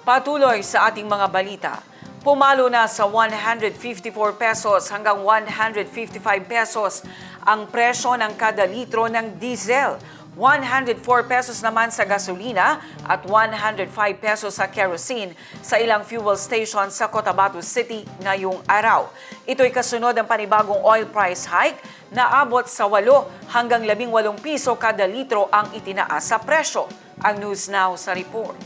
Patuloy sa ating mga balita. Pumalo na sa 154 pesos hanggang 155 pesos ang presyo ng kada litro ng diesel. 104 pesos naman sa gasolina at 105 pesos sa kerosene sa ilang fuel station sa Cotabato City ngayong araw. Ito'y kasunod ng panibagong oil price hike na abot sa 8 hanggang 18 piso kada litro ang itinaas sa presyo. Ang News Now sa report.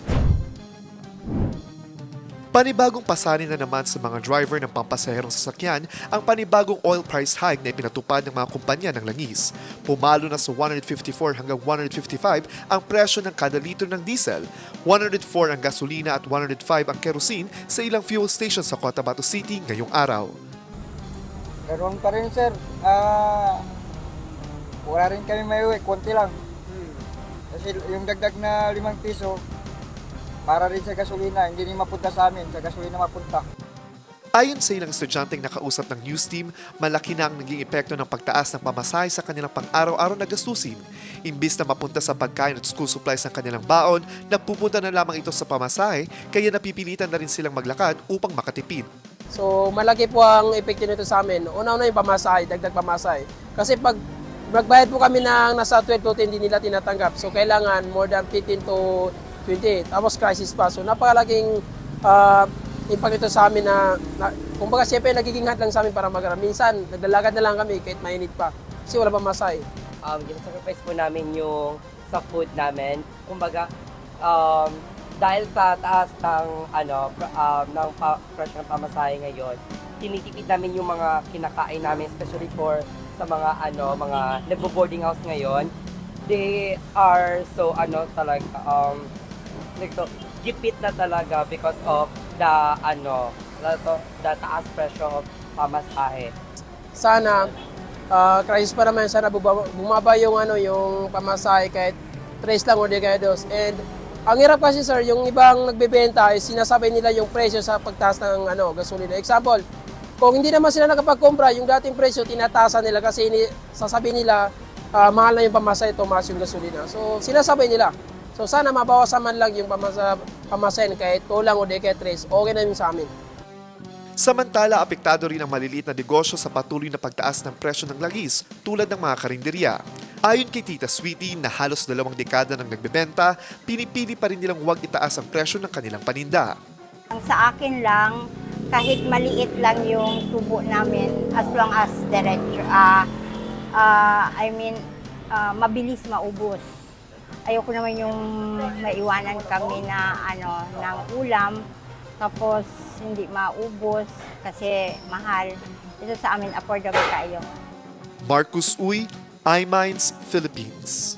Panibagong pasanin na naman sa mga driver ng pampasaherong sasakyan ang panibagong oil price hike na ipinatupad ng mga kumpanya ng langis. Pumalo na sa 154 hanggang 155 ang presyo ng kada litro ng diesel, 104 ang gasolina at 105 ang kerosene sa ilang fuel station sa Cotabato City ngayong araw. Meron pa rin sir, wala rin kami may uwi, konti lang. Kasi yung dagdag na 5 piso, para rin sa gasolina, hindi rin mapunta sa amin, sa gasolina mapunta. Ayon sa ilang estudyanteng nakausap ng news team, malaki na ang naging epekto ng pagtaas ng pamasahe sa kanilang pang-araw-araw na gastusin. Imbis na mapunta sa pagkain at school supplies ng kanilang baon, napupunta na lamang ito sa pamasahe, kaya napipilitan na rin silang maglakad upang makatipid. So malaki po ang epekto nito sa amin. Una-una yung pamasahe, dagdag pamasahe. Kasi pag magbayad po kami ng nasa 12 to 10, hindi nila tinatanggap. So kailangan more than 15 to 20. Tapos crisis pa. So napakalaking impact ito sa amin na kumbaga siyempre nagiging lang sa amin para mag-aral. Minsan naglalakad na lang kami kahit mainit pa. Kasi wala pa masay. Gina-sacrifice po namin yung sa food namin. Kumbaga, dahil sa taas ng presyo ng pamasahe ngayon, tinitipid namin yung mga kinakain namin, especially for sa mga mga nagbo-boarding house ngayon. They are so gipit na talaga because of the taas presyo of pamasahe. Sana crisis pa naman, sana bumaba yung yung pamasahe kahit 3 lang o di kaya 2. And ang hirap kasi sir, yung ibang nagbebenta ay sinasabay nila yung presyo sa pagtaas ng gasolina. Example, kung hindi naman sila nakapagkumpra, yung dating presyo tinatasan nila kasi sasabihin nila mahal na yung pamasahe, tumaas yung gasolina. So sinasabay nila. So sana mabawasan man lang yung pamasahe kahit 2 lang o di kaya 3, okay na yung sa amin. Samantala, apektado rin ang maliliit na negosyo sa patuloy na pagtaas ng presyo ng langis tulad ng mga karinderya. Ayon kay Tita Sweetie na halos 2 dekada nang nagbebenta, pinipili pa rin nilang huwag itaas ang presyo ng kanilang paninda. Ang sa akin lang, kahit maliit lang yung tubo namin, as long as diretso, mabilis maubos. Ayoko naman yung maiwanan kami na ng ulam, tapos hindi maubos kasi mahal. Ito sa amin affordable kayo. Marcus Uy, iMinds, Philippines.